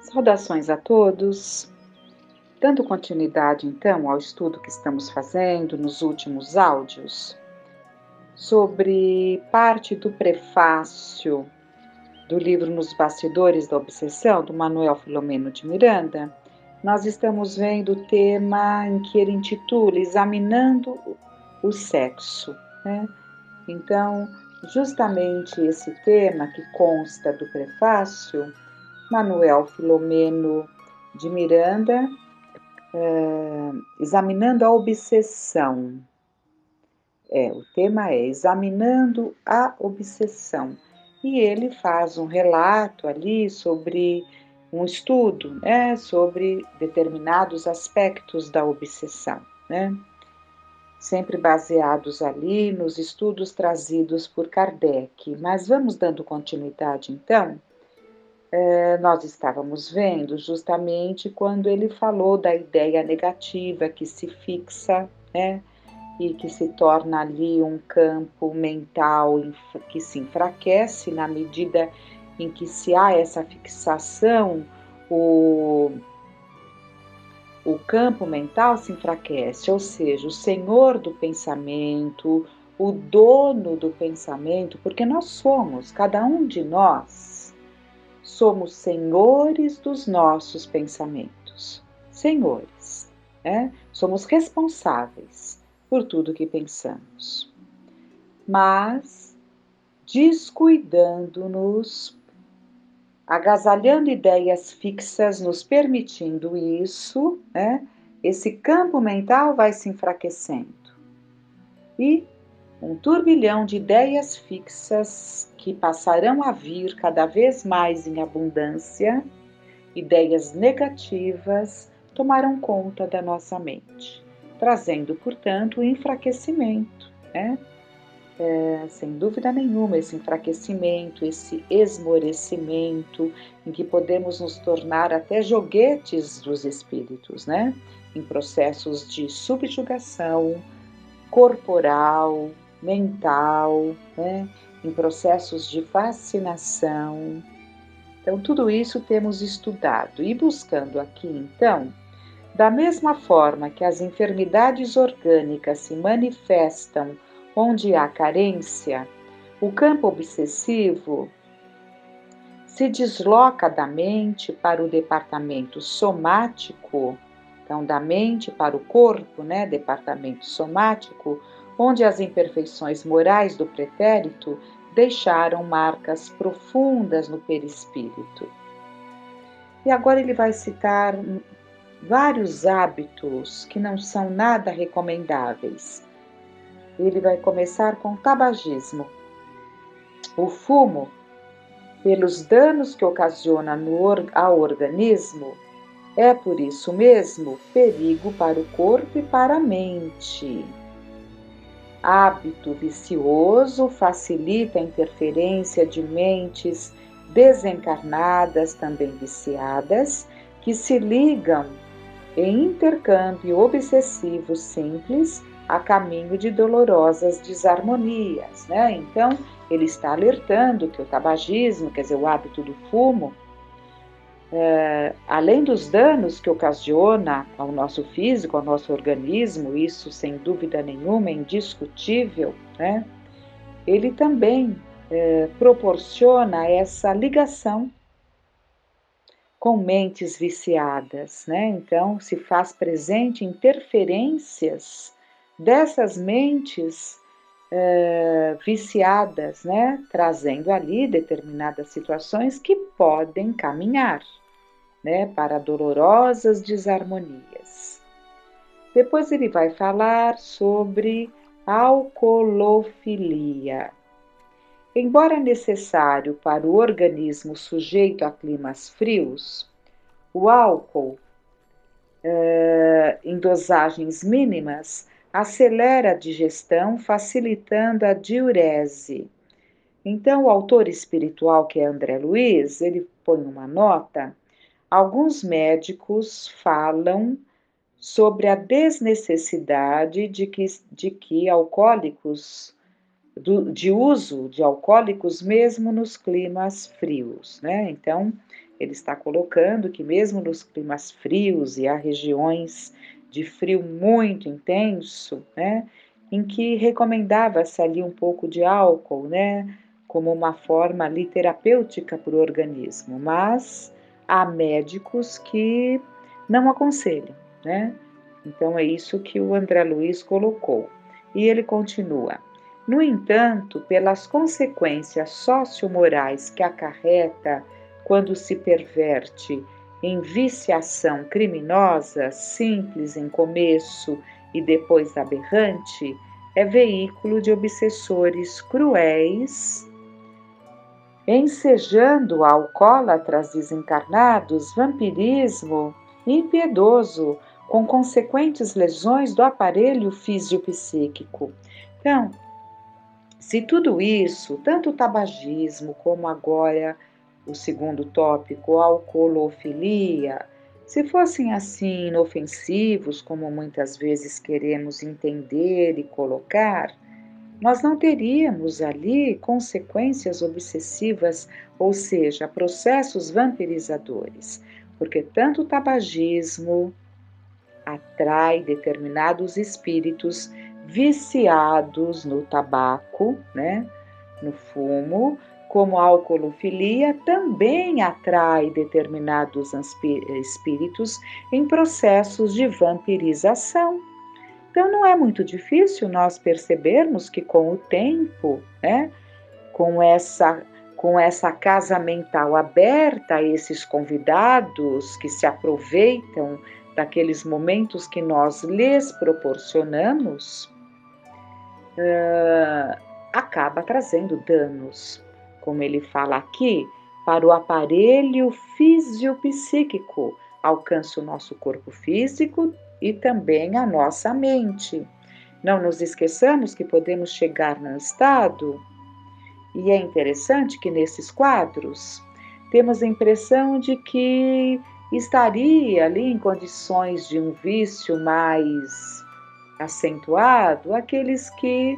Saudações a todos. Dando continuidade, então, ao estudo que estamos fazendo nos últimos áudios, sobre parte do prefácio do livro Nos Bastidores da Obsessão, do Manuel Filomeno de Miranda, nós estamos vendo o tema em que ele intitula Examinando o Sexo, né? Então, justamente esse tema que consta do prefácio, Manuel Filomeno de Miranda, examinando a obsessão. O tema é Examinando a Obsessão. E ele faz um relato ali sobre um estudo, né, sobre determinados aspectos da obsessão, né, sempre baseados ali nos estudos trazidos por Kardec. Mas vamos dando continuidade, então. Nós estávamos vendo justamente quando ele falou da ideia negativa que se fixa, né, e que se torna ali um campo mental que se enfraquece na medida em que se há essa fixação, o campo mental se enfraquece, ou seja, o senhor do pensamento, o dono do pensamento, porque nós somos, cada um de nós, somos senhores dos nossos pensamentos, senhores, né? Somos responsáveis por tudo que pensamos, mas descuidando-nos, agasalhando ideias fixas, nos permitindo isso, né? Esse campo mental vai se enfraquecendo e um turbilhão de ideias fixas que passarão a vir cada vez mais em abundância, ideias negativas, tomarão conta da nossa mente, trazendo, portanto, o enfraquecimento, né? Sem dúvida nenhuma, esse enfraquecimento, esse esmorecimento, em que podemos nos tornar até joguetes dos espíritos, né? Em processos de subjugação corporal, mental, né? Em processos de fascinação. Então, tudo isso temos estudado e buscando aqui, então, da mesma forma que as enfermidades orgânicas se manifestam onde há carência, o campo obsessivo se desloca da mente para o departamento somático, então da mente para o corpo, né, departamento somático, onde as imperfeições morais do pretérito deixaram marcas profundas no perispírito. E agora ele vai citar vários hábitos que não são nada recomendáveis. Ele vai começar com o tabagismo. O fumo, pelos danos que ocasiona ao organismo, é por isso mesmo perigo para o corpo e para a mente. Hábito vicioso facilita a interferência de mentes desencarnadas, também viciadas, que se ligam em intercâmbio obsessivo simples a caminho de dolorosas desarmonias, né? Então, ele está alertando que o tabagismo, quer dizer, o hábito do fumo, além dos danos que ocasiona ao nosso físico, ao nosso organismo, isso sem dúvida nenhuma é indiscutível, né? Ele também proporciona essa ligação com mentes viciadas, né? Então, se faz presente interferências dessas mentes viciadas, né? Trazendo ali determinadas situações que podem caminhar, né? Para dolorosas desarmonias. Depois ele vai falar sobre alcoolofilia. Embora necessário para o organismo sujeito a climas frios, o álcool, em dosagens mínimas, acelera a digestão, facilitando a diurese. Então, o autor espiritual, que é André Luiz, ele põe uma nota. Alguns médicos falam sobre a desnecessidade de alcoólicos de uso de alcoólicos mesmo nos climas frios, né? Então, Ele está colocando que mesmo nos climas frios e há regiões de frio muito intenso, né, em que recomendava-se ali um pouco de álcool, né, como uma forma ali terapêutica para o organismo, mas há médicos que não aconselham, né? Então é isso que o André Luiz colocou. E ele continua: no entanto, pelas consequências sociomorais que acarreta quando se perverte em viciação criminosa, simples em começo e depois aberrante, é veículo de obsessores cruéis, ensejando alcoólatras desencarnados, vampirismo impiedoso, com consequentes lesões do aparelho fisiopsíquico. Então, se tudo isso, tanto o tabagismo como agora o segundo tópico, a alcoolofilia, se fossem assim inofensivos, como muitas vezes queremos entender e colocar, nós não teríamos ali consequências obsessivas, ou seja, processos vampirizadores, porque tanto o tabagismo atrai determinados espíritos viciados no tabaco, né, no fumo, como a alcoolofilia também atrai determinados espíritos em processos de vampirização. Então não é muito difícil nós percebermos que com o tempo, né, com essa casa mental aberta a esses convidados que se aproveitam daqueles momentos que nós lhes proporcionamos, acaba trazendo danos, como ele fala aqui, para o aparelho fisiopsíquico, alcança o nosso corpo físico e também a nossa mente. Não nos esqueçamos que podemos chegar num estado, e é interessante que nesses quadros temos a impressão de que estaria ali em condições de um vício mais acentuado, aqueles que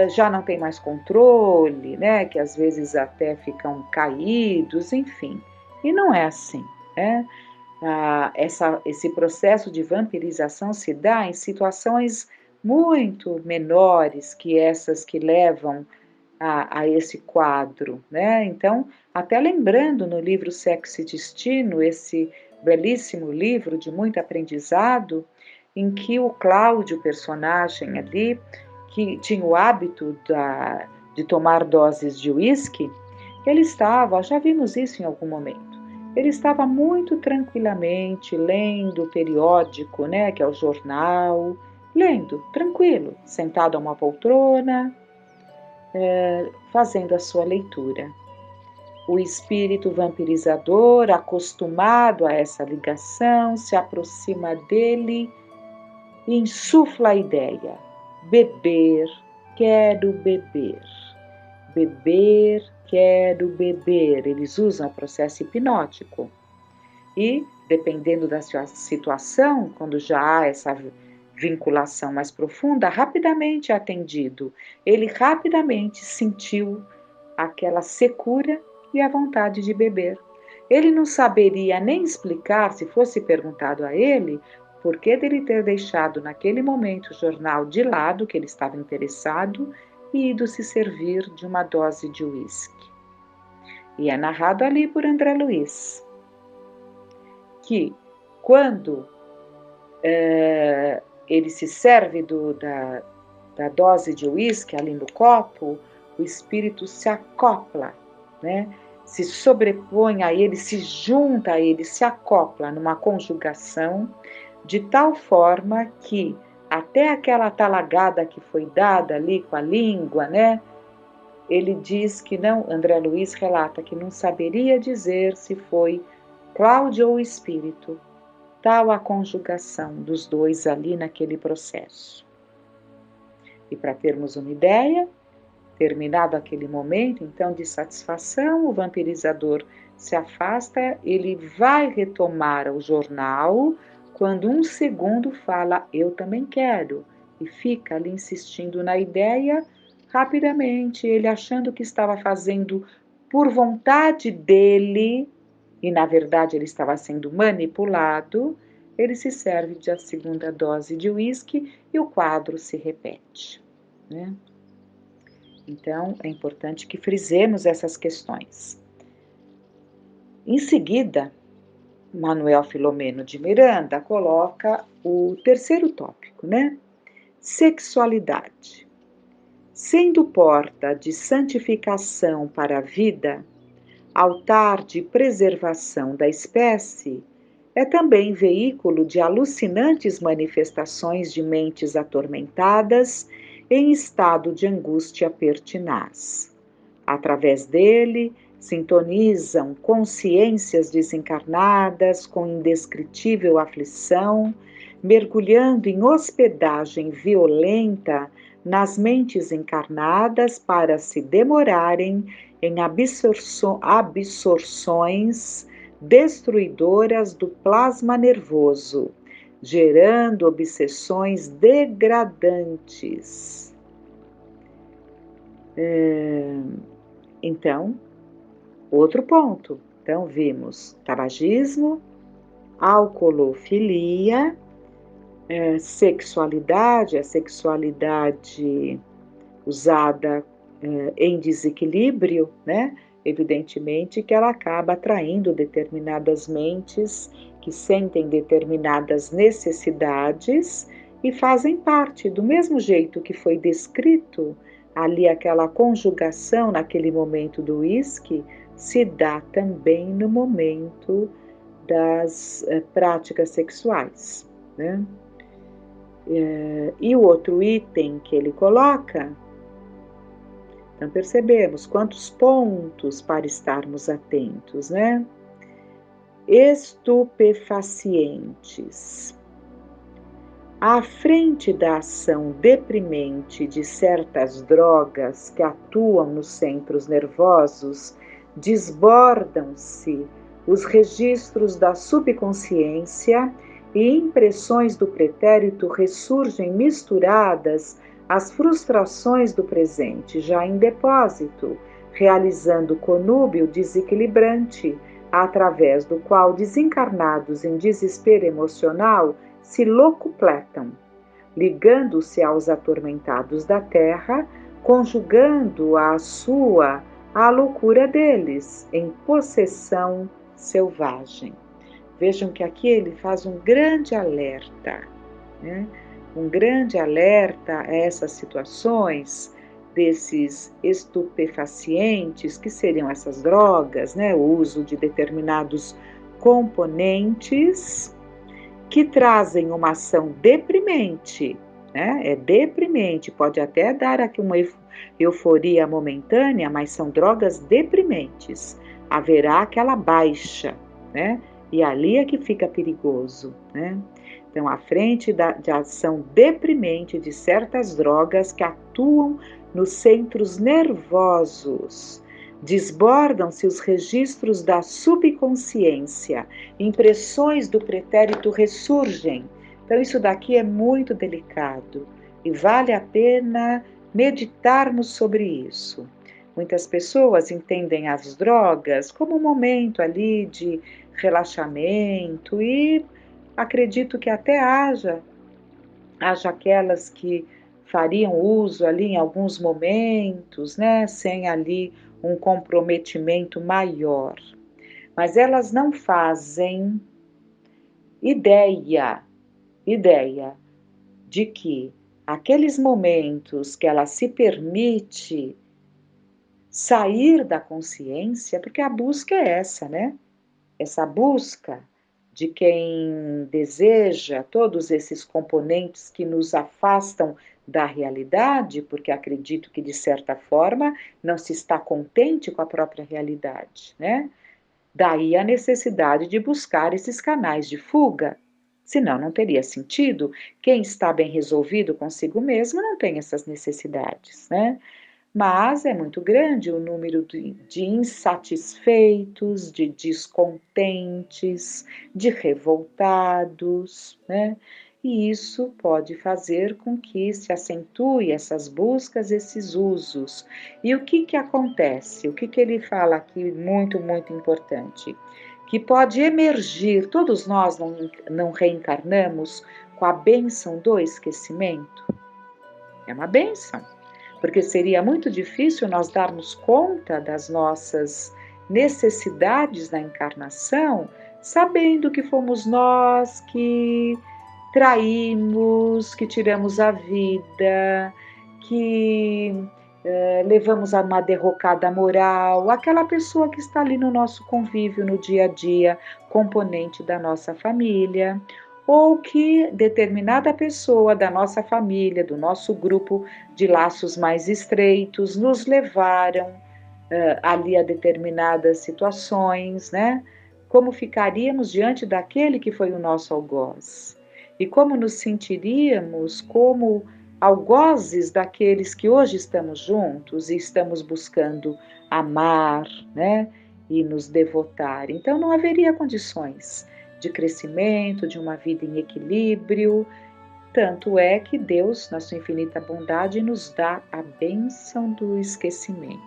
já não têm mais controle, né? Que às vezes até ficam caídos, enfim. E não é assim, né? Esse processo de vampirização se dá em situações muito menores que essas que levam a esse quadro, né? Então, até lembrando no livro Sexo e Destino, esse belíssimo livro de muito aprendizado, em que o Cláudio, personagem ali, que tinha o hábito de tomar doses de uísque, ele estava, já vimos isso em algum momento, ele estava muito tranquilamente lendo o periódico, né, que é o jornal, lendo, tranquilo, sentado a uma poltrona, fazendo a sua leitura. O espírito vampirizador, acostumado a essa ligação, se aproxima dele e insufla a ideia: beber, quero beber. Beber, quero beber. Eles usam o processo hipnótico. E, dependendo da sua situação, quando já há essa vinculação mais profunda, rapidamente é atendido. Ele rapidamente sentiu aquela secura e a vontade de beber. Ele não saberia nem explicar, se fosse perguntado a ele, por que dele ter deixado naquele momento o jornal de lado, que ele estava interessado, e ido se servir de uma dose de uísque. E é narrado ali por André Luiz que, quando ele se serve da dose de uísque ali no copo, o espírito se acopla, né? Se sobrepõe a ele, se junta a ele, se acopla numa conjugação de tal forma que até aquela talagada que foi dada ali com a língua, né? Ele diz que não, André Luiz relata que não saberia dizer se foi Cláudio ou espírito, tal a conjugação dos dois ali naquele processo. E para termos uma ideia, terminado aquele momento, então, de satisfação, o vampirizador se afasta, ele vai retomar o jornal quando um segundo fala, eu também quero, e fica ali insistindo na ideia, rapidamente, ele achando que estava fazendo por vontade dele, e na verdade ele estava sendo manipulado, ele se serve da segunda dose de uísque e o quadro se repete, né? Então, é importante que frisemos essas questões. Em seguida, Manuel Filomeno de Miranda coloca o terceiro tópico, né? Sexualidade. Sendo porta de santificação para a vida, altar de preservação da espécie, é também veículo de alucinantes manifestações de mentes atormentadas em estado de angústia pertinaz. Através dele, sintonizam consciências desencarnadas com indescritível aflição, mergulhando em hospedagem violenta nas mentes encarnadas para se demorarem em absorções destruidoras do plasma nervoso, gerando obsessões degradantes. Então, outro ponto. Então, vimos tabagismo, alcoolofilia, sexualidade, a sexualidade usada em desequilíbrio, né? Evidentemente que ela acaba atraindo determinadas mentes que sentem determinadas necessidades e fazem parte, do mesmo jeito que foi descrito ali aquela conjugação naquele momento do uísque, se dá também no momento das práticas sexuais, né? E o outro item que ele coloca, então percebemos quantos pontos para estarmos atentos, né? Estupefacientes. À frente da ação deprimente de certas drogas que atuam nos centros nervosos, desbordam-se os registros da subconsciência e impressões do pretérito ressurgem misturadas às frustrações do presente, já em depósito, realizando conúbio desequilibrante, através do qual desencarnados em desespero emocional se locupletam, ligando-se aos atormentados da terra, conjugando à loucura deles, em possessão selvagem. Vejam que aqui ele faz um grande alerta, né? Um grande alerta a essas situações desses estupefacientes, que seriam essas drogas, né? O uso de determinados componentes que trazem uma ação deprimente, né? É deprimente, pode até dar aqui uma euforia momentânea, mas são drogas deprimentes. Haverá aquela baixa, né? E ali é que fica perigoso, né? Então, à frente de ação deprimente de certas drogas que atuam nos centros nervosos, desbordam-se os registros da subconsciência, impressões do pretérito ressurgem. Então, isso daqui é muito delicado e vale a pena meditarmos sobre isso. Muitas pessoas entendem as drogas como um momento ali de relaxamento e acredito que até haja aquelas que fariam uso ali em alguns momentos, né, sem ali um comprometimento maior. Mas elas não fazem ideia de que aqueles momentos que ela se permite sair da consciência, porque a busca é essa, né? Essa busca de quem deseja todos esses componentes que nos afastam da realidade, porque acredito que, de certa forma, não se está contente com a própria realidade, né? Daí a necessidade de buscar esses canais de fuga. Senão, não teria sentido. Quem está bem resolvido consigo mesmo não tem essas necessidades, né? Mas é muito grande o número de insatisfeitos, de descontentes, de revoltados, né? E isso pode fazer com que se acentue essas buscas, esses usos. E o que acontece? O que ele fala aqui muito, muito importante? que pode emergir, todos nós não reencarnamos com a bênção do esquecimento? É uma bênção, porque seria muito difícil nós darmos conta das nossas necessidades na encarnação, sabendo que fomos nós que traímos, que tiramos a vida, que levamos a uma derrocada moral, aquela pessoa que está ali no nosso convívio no dia a dia, componente da nossa família, ou que determinada pessoa da nossa família, do nosso grupo de laços mais estreitos, nos levaram ali a determinadas situações, né? Como ficaríamos diante daquele que foi o nosso algoz? E como nos sentiríamos como algozes daqueles que hoje estamos juntos e estamos buscando amar, né? E nos devotar. Então não haveria condições de crescimento, de uma vida em equilíbrio. Tanto é que Deus, na sua infinita bondade, nos dá a bênção do esquecimento.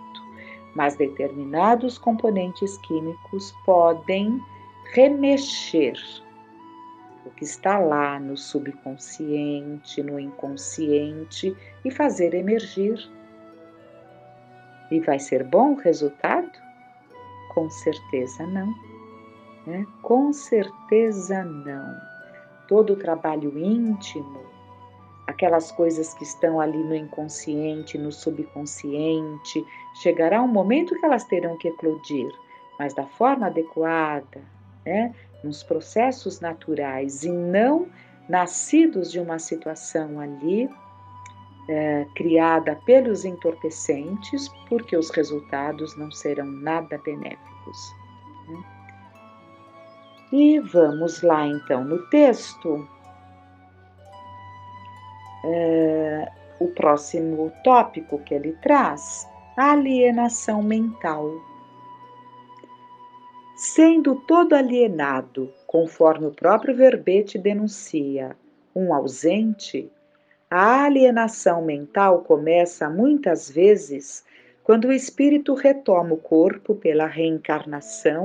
Mas determinados componentes químicos podem remexer o que está lá no subconsciente, no inconsciente e fazer emergir. E vai ser bom o resultado? Com certeza não. Né? Com certeza não. Todo o trabalho íntimo, aquelas coisas que estão ali no inconsciente, no subconsciente, chegará um momento que elas terão que eclodir, mas da forma adequada, né? Nos processos naturais e não nascidos de uma situação ali criada pelos entorpecentes, porque os resultados não serão nada benéficos. Né? E vamos lá então no texto. O próximo tópico que ele traz, a alienação mental. Sendo todo alienado, conforme o próprio verbete denuncia, um ausente, a alienação mental começa muitas vezes quando o espírito retoma o corpo pela reencarnação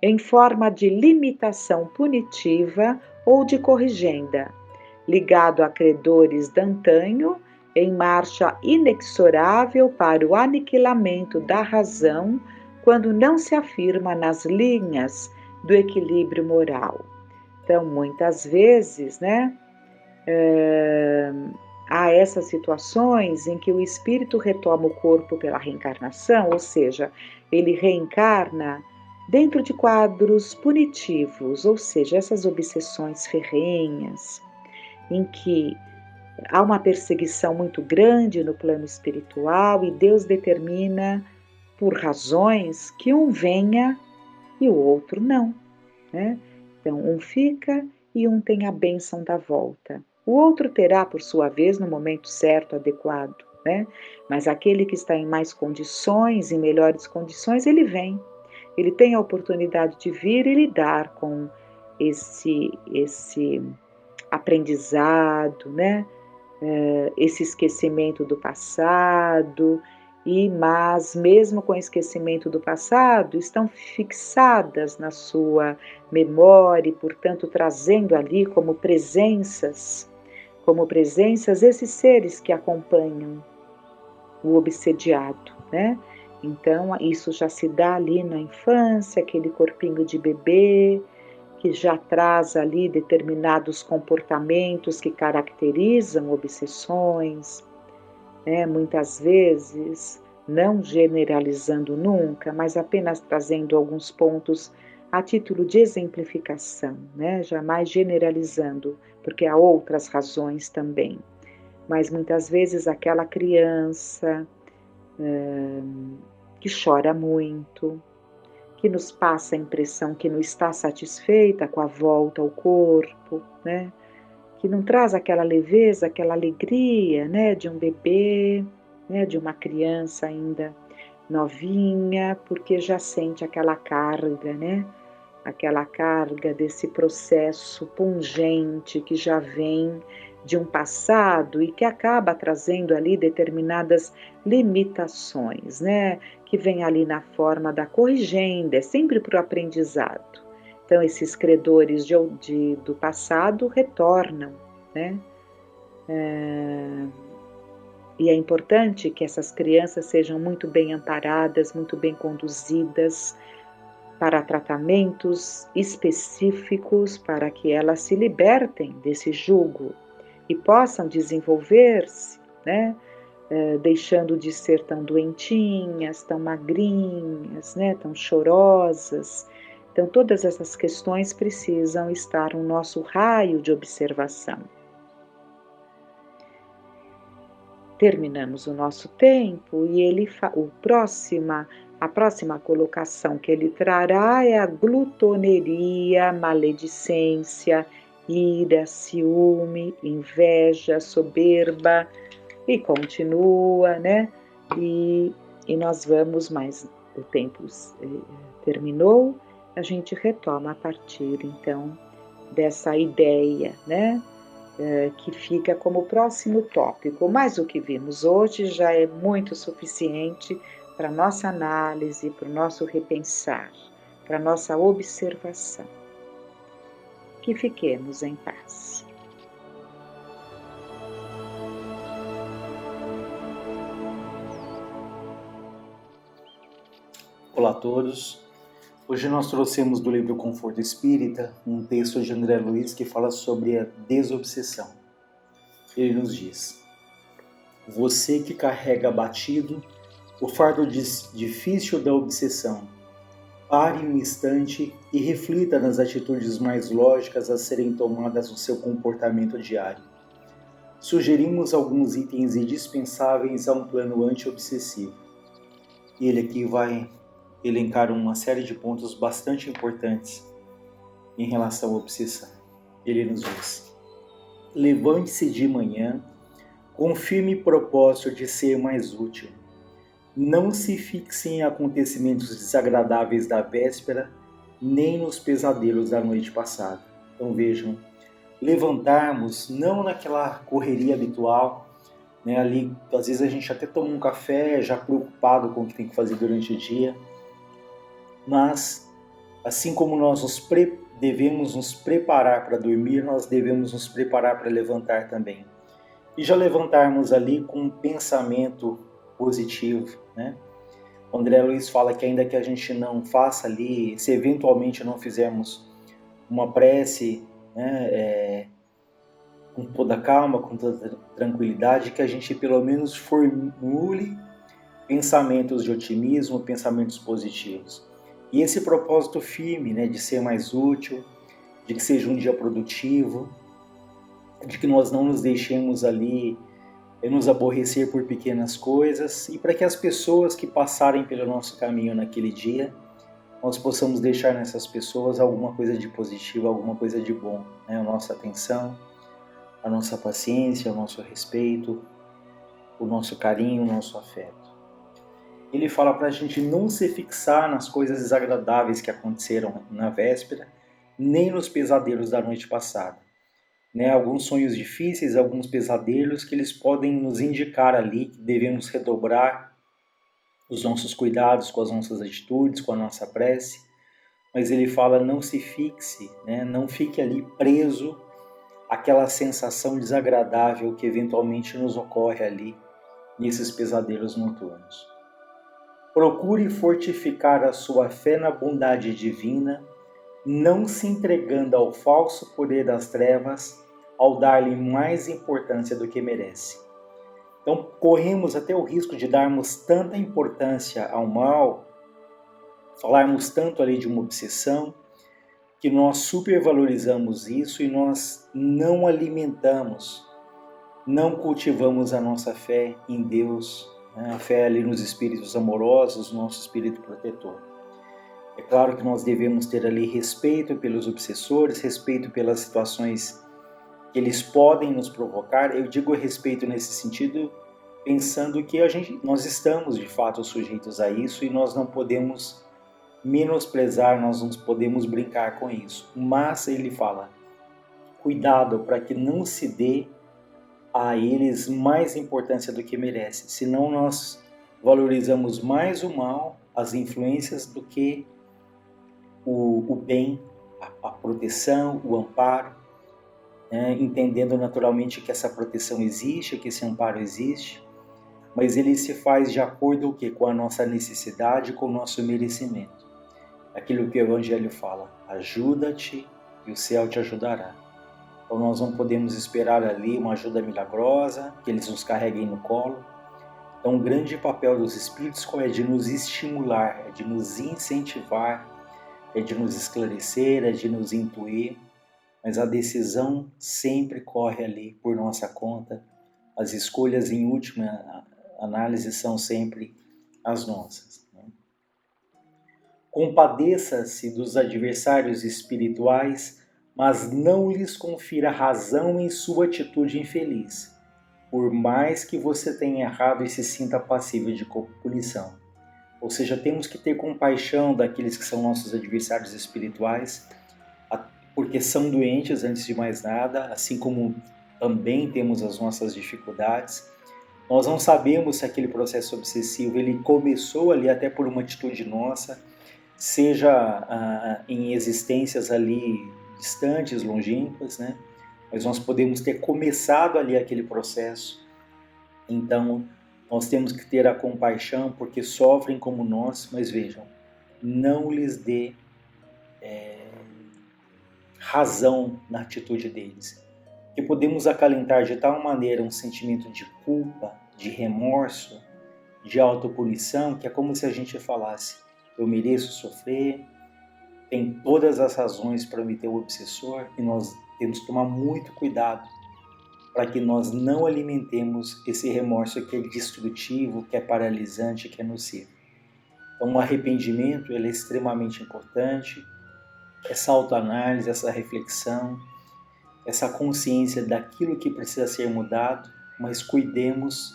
em forma de limitação punitiva ou de corrigenda, ligado a credores d'antanho, em marcha inexorável para o aniquilamento da razão, quando não se afirma nas linhas do equilíbrio moral. Então, muitas vezes, né, há essas situações em que o espírito retoma o corpo pela reencarnação, ou seja, ele reencarna dentro de quadros punitivos, ou seja, essas obsessões ferrenhas, em que há uma perseguição muito grande no plano espiritual e Deus determina, por razões, que um venha e o outro não. Né? Então, um fica e um tem a bênção da volta. O outro terá, por sua vez, no momento certo, adequado. Né? Mas aquele que está em mais condições, em melhores condições, ele vem. Ele tem a oportunidade de vir e lidar com esse aprendizado, né? Esse esquecimento do passado, mas mesmo com o esquecimento do passado, estão fixadas na sua memória e, portanto, trazendo ali como presenças esses seres que acompanham o obsediado, né? Então, isso já se dá ali na infância, aquele corpinho de bebê, que já traz ali determinados comportamentos que caracterizam obsessões, né? Muitas vezes, não generalizando nunca, mas apenas trazendo alguns pontos a título de exemplificação, né? Jamais generalizando, porque há outras razões também. Mas muitas vezes aquela criança que chora muito, que nos passa a impressão que não está satisfeita com a volta ao corpo, né? Que não traz aquela leveza, aquela alegria, né? De um bebê, né? De uma criança ainda novinha, porque já sente aquela carga, né? Aquela carga desse processo pungente que já vem de um passado e que acaba trazendo ali determinadas limitações, né? Que vem ali na forma da corrigenda, é sempre para o aprendizado. Então, esses credores do passado retornam, né? E é importante que essas crianças sejam muito bem amparadas, muito bem conduzidas para tratamentos específicos, para que elas se libertem desse jugo e possam desenvolver-se, né? Deixando de ser tão doentinhas, tão magrinhas, né? Tão chorosas. Então, todas essas questões precisam estar no nosso raio de observação. Terminamos o nosso tempo e a próxima colocação que ele trará é a glutoneria, maledicência, ira, ciúme, inveja, soberba, e continua, né? E nós vamos, mas o tempo terminou, a gente retoma a partir, então, dessa ideia, né? Que fica como próximo tópico. Mas o que vimos hoje já é muito suficiente para nossa análise, para o nosso repensar, para nossa observação. Que fiquemos em paz. Olá a todos. Hoje nós trouxemos do livro Conforto Espírita um texto de André Luiz que fala sobre a desobsessão. Ele nos diz: você que carrega abatido o fardo difícil da obsessão, pare um instante e reflita nas atitudes mais lógicas a serem tomadas no seu comportamento diário. Sugerimos alguns itens indispensáveis a um plano anti-obsessivo. Ele aqui vai elencar uma série de pontos bastante importantes em relação à obsessão. Ele nos diz: levante-se de manhã com firme propósito de ser mais útil. Não se fixe em acontecimentos desagradáveis da véspera, nem nos pesadelos da noite passada. Então vejam, levantarmos não naquela correria habitual, né, ali às vezes a gente até toma um café já preocupado com o que tem que fazer durante o dia, mas assim como nós devemos nos preparar para dormir, nós devemos nos preparar para levantar também. E já levantarmos ali com um pensamento positivo, né? O André Luiz fala que ainda que a gente não faça ali, se eventualmente não fizermos uma prece, né, com toda calma, com toda tranquilidade, que a gente pelo menos formule pensamentos de otimismo, pensamentos positivos. E esse propósito firme, né, de ser mais útil, de que seja um dia produtivo, de que nós não nos deixemos ali nos aborrecer por pequenas coisas, e para que as pessoas que passarem pelo nosso caminho naquele dia, nós possamos deixar nessas pessoas alguma coisa de positivo, alguma coisa de bom, né? A nossa atenção, a nossa paciência, o nosso respeito, o nosso carinho, o nosso afeto. Ele fala para a gente não se fixar nas coisas desagradáveis que aconteceram na véspera, nem nos pesadelos da noite passada. Né? Alguns sonhos difíceis, alguns pesadelos que eles podem nos indicar ali que devemos redobrar os nossos cuidados com as nossas atitudes, com a nossa prece. Mas ele fala, não se fixe, né? Não fique ali preso àquela sensação desagradável que eventualmente nos ocorre ali nesses pesadelos noturnos. Procure fortificar a sua fé na bondade divina, não se entregando ao falso poder das trevas, ao dar-lhe mais importância do que merece. Então, corremos até o risco de darmos tanta importância ao mal, falarmos tanto ali de uma obsessão, que nós supervalorizamos isso e nós não alimentamos, não cultivamos a nossa fé em Deus, a fé ali nos espíritos amorosos, nosso espírito protetor. É claro que nós devemos ter ali respeito pelos obsessores, respeito pelas situações que eles podem nos provocar. Eu digo respeito nesse sentido, pensando que nós estamos de fato sujeitos a isso e nós não podemos menosprezar, nós não podemos brincar com isso. Mas ele fala, cuidado para que não se dê a eles mais importância do que merecem. Senão nós valorizamos mais o mal, as influências, do que o bem, a proteção, o amparo, né? Entendendo naturalmente que essa proteção existe, que esse amparo existe, mas ele se faz de acordo com a nossa necessidade, com o nosso merecimento. Aquilo que o Evangelho fala, ajuda-te e o céu te ajudará. Então nós não podemos esperar ali uma ajuda milagrosa, que eles nos carreguem no colo. Então o grande papel dos Espíritos é de nos estimular, é de nos incentivar, é de nos esclarecer, é de nos intuir, mas a decisão sempre corre ali por nossa conta. As escolhas em última análise são sempre as nossas. Compadeça-se dos adversários espirituais, mas não lhes confira razão em sua atitude infeliz, por mais que você tenha errado e se sinta passível de punição. Ou seja, temos que ter compaixão daqueles que são nossos adversários espirituais, porque são doentes antes de mais nada, assim como também temos as nossas dificuldades. Nós não sabemos se aquele processo obsessivo ele começou ali até por uma atitude nossa, seja em existências ali distantes, longínquas, né? Mas nós podemos ter começado ali aquele processo. Então, nós temos que ter a compaixão porque sofrem como nós, mas vejam, não lhes dê razão na atitude deles. Que podemos acalentar de tal maneira um sentimento de culpa, de remorso, de autopunição, que é como se a gente falasse: eu mereço sofrer, tem todas as razões para me ter o obsessor, e nós temos que tomar muito cuidado para que nós não alimentemos esse remorso que é destrutivo, que é paralisante, que é nocivo. Então, o arrependimento ele é extremamente importante, essa autoanálise, essa reflexão, essa consciência daquilo que precisa ser mudado, mas cuidemos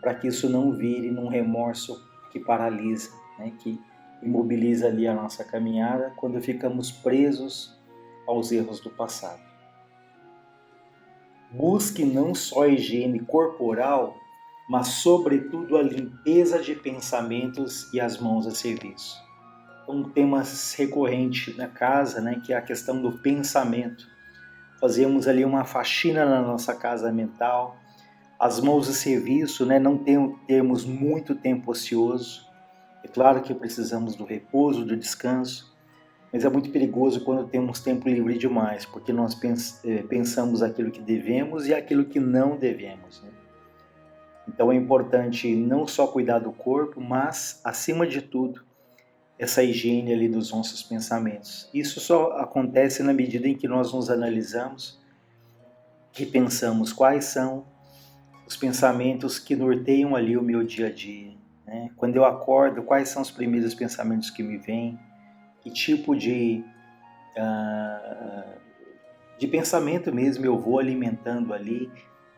para que isso não vire num remorso que paralisa, né, que imobiliza ali a nossa caminhada quando ficamos presos aos erros do passado. Busque não só a higiene corporal, mas sobretudo a limpeza de pensamentos e as mãos a serviço. Um tema recorrente na casa, né, que é a questão do pensamento. Fazemos ali uma faxina na nossa casa mental, as mãos a serviço, né, não temos muito tempo ocioso. É claro que precisamos do repouso, do descanso, mas é muito perigoso quando temos tempo livre demais, porque nós pensamos aquilo que devemos e aquilo que não devemos, né? Então é importante não só cuidar do corpo, mas, acima de tudo, essa higiene ali dos nossos pensamentos. Isso só acontece na medida em que nós nos analisamos e pensamos quais são os pensamentos que norteiam ali o meu dia a dia, né? Quando eu acordo, quais são os primeiros pensamentos que me vêm? Que tipo de pensamento mesmo eu vou alimentando ali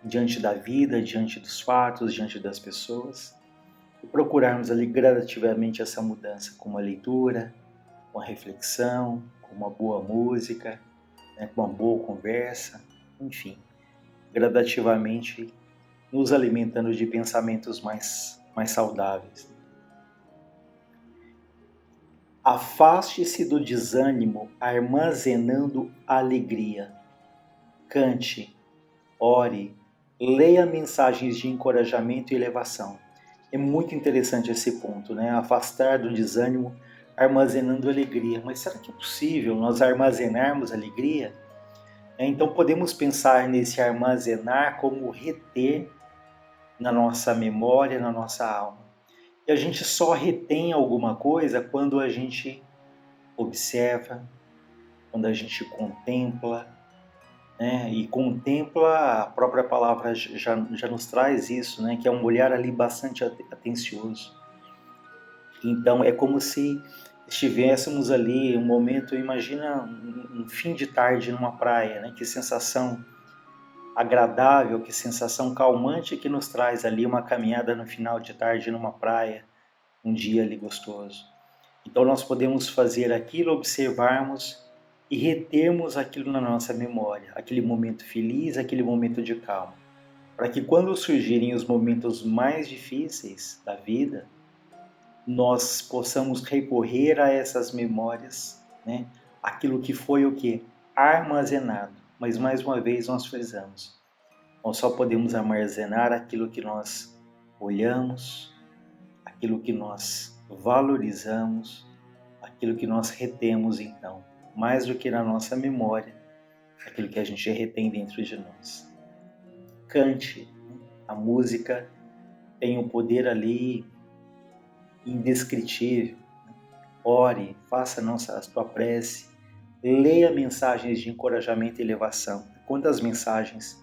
diante da vida, diante dos fatos, diante das pessoas, e procurarmos ali gradativamente essa mudança com uma leitura, com a reflexão, com uma boa música, né, com uma boa conversa, enfim, gradativamente nos alimentando de pensamentos mais saudáveis. Afaste-se do desânimo, armazenando alegria. Cante, ore, leia mensagens de encorajamento e elevação. É muito interessante esse ponto, né? Afastar do desânimo, armazenando alegria. Mas será que é possível nós armazenarmos alegria? Então podemos pensar nesse armazenar como reter na nossa memória, na nossa alma. E a gente só retém alguma coisa quando a gente observa, quando a gente contempla, né? E contempla, a própria palavra já nos traz isso, né? Que é um olhar ali bastante atencioso. Então é como se estivéssemos ali um momento, imagina um fim de tarde numa praia, né? Que sensação agradável, que sensação calmante que nos traz ali uma caminhada no final de tarde numa praia, um dia ali gostoso. Então nós podemos fazer aquilo, observarmos e retermos aquilo na nossa memória, aquele momento feliz, aquele momento de calma. para que quando surgirem os momentos mais difíceis da vida, nós possamos recorrer a essas memórias, né? Aquilo que foi o quê? Armazenado. Mas mais uma vez nós frisamos, nós só podemos armazenar aquilo que nós olhamos, aquilo que nós valorizamos, aquilo que nós retemos então, mais do que na nossa memória, aquilo que a gente retém dentro de nós. Cante, a música tem um poder ali indescritível. Ore, faça a sua prece, leia mensagens de encorajamento e elevação. Quantas mensagens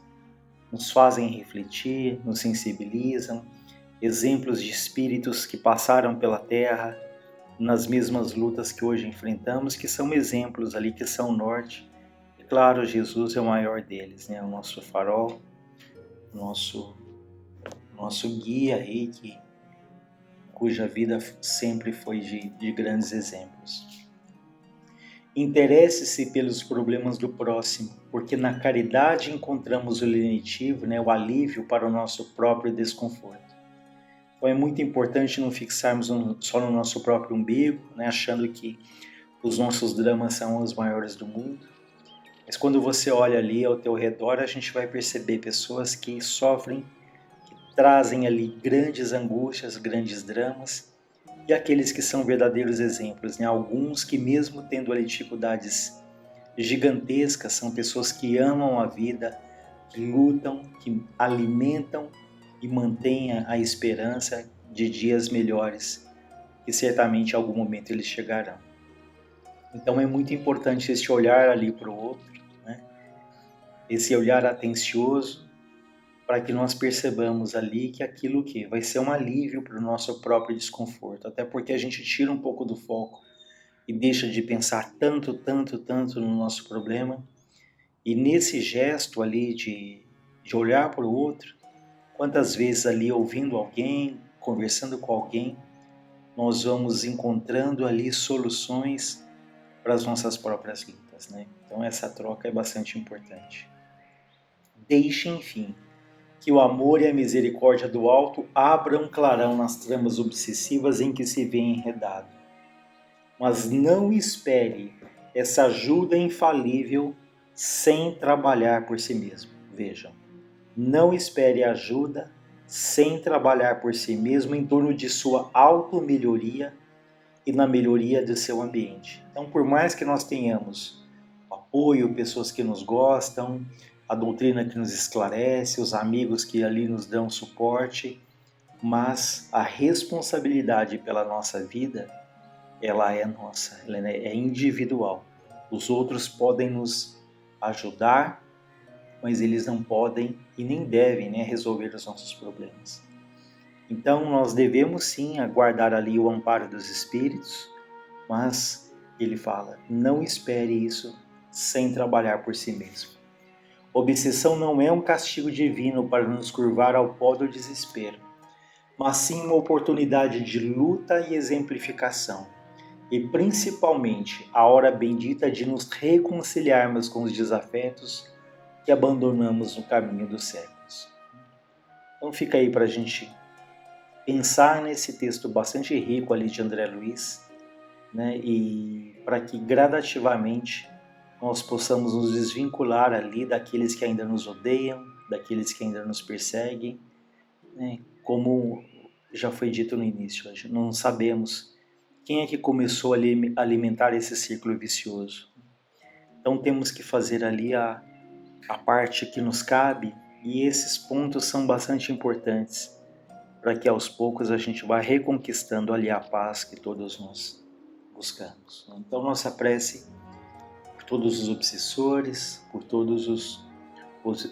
nos fazem refletir, nos sensibilizam, exemplos de espíritos que passaram pela Terra nas mesmas lutas que hoje enfrentamos, que são exemplos ali, que são norte. E claro, Jesus é o maior deles, né? O nosso farol, nosso guia aí, cuja vida sempre foi de grandes exemplos. Interesse-se pelos problemas do próximo, porque na caridade encontramos o lenitivo, né, o alívio para o nosso próprio desconforto. Então é muito importante não fixarmos só no nosso próprio umbigo, né, achando que os nossos dramas são os maiores do mundo. Mas quando você olha ali ao teu redor, a gente vai perceber pessoas que sofrem, que trazem ali grandes angústias, grandes dramas, e aqueles que são verdadeiros exemplos, né? Alguns que mesmo tendo ali dificuldades gigantescas, são pessoas que amam a vida, que lutam, que alimentam e mantêm a esperança de dias melhores, que certamente em algum momento eles chegarão. Então é muito importante esse olhar ali para o outro, né? Esse olhar atencioso, para que nós percebamos ali que aquilo que vai ser um alívio para o nosso próprio desconforto, até porque a gente tira um pouco do foco e deixa de pensar tanto no nosso problema, e nesse gesto ali de olhar para o outro, quantas vezes ali ouvindo alguém, conversando com alguém, nós vamos encontrando ali soluções para as nossas próprias lutas, né? Então essa troca é bastante importante. Deixe, enfim, que o amor e a misericórdia do alto abram clarão nas tramas obsessivas em que se vê enredado. Mas não espere essa ajuda infalível sem trabalhar por si mesmo. Vejam, não espere ajuda sem trabalhar por si mesmo em torno de sua auto-melhoria e na melhoria do seu ambiente. Então, por mais que nós tenhamos apoio, pessoas que nos gostam, a doutrina que nos esclarece, os amigos que ali nos dão suporte, mas a responsabilidade pela nossa vida, ela é nossa, ela é individual. Os outros podem nos ajudar, mas eles não podem e nem devem, né, resolver os nossos problemas. Então nós devemos sim aguardar ali o amparo dos espíritos, mas ele fala, não espere isso sem trabalhar por si mesmo. Obsessão não é um castigo divino para nos curvar ao pó do desespero, mas sim uma oportunidade de luta e exemplificação, e principalmente a hora bendita de nos reconciliarmos com os desafetos que abandonamos no caminho dos séculos. Então fica aí para a gente pensar nesse texto bastante rico ali de André Luiz, né? E para que gradativamente nós possamos nos desvincular ali daqueles que ainda nos odeiam, daqueles que ainda nos perseguem, né? Como já foi dito no início, não sabemos quem é que começou a alimentar esse círculo vicioso. Então temos que fazer ali a parte que nos cabe, e esses pontos são bastante importantes para que aos poucos a gente vá reconquistando ali a paz que todos nós buscamos. Então nossa prece por todos os obsessores, por todos os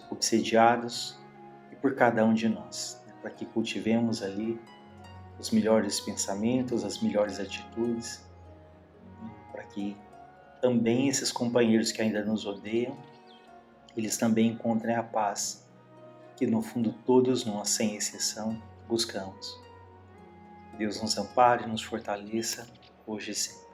obsediados e por cada um de nós, né? Para que cultivemos ali os melhores pensamentos, as melhores atitudes, né? Para que também esses companheiros que ainda nos odeiam, eles também encontrem a paz que no fundo todos nós, sem exceção, buscamos. Deus nos ampare e nos fortaleça hoje e sempre.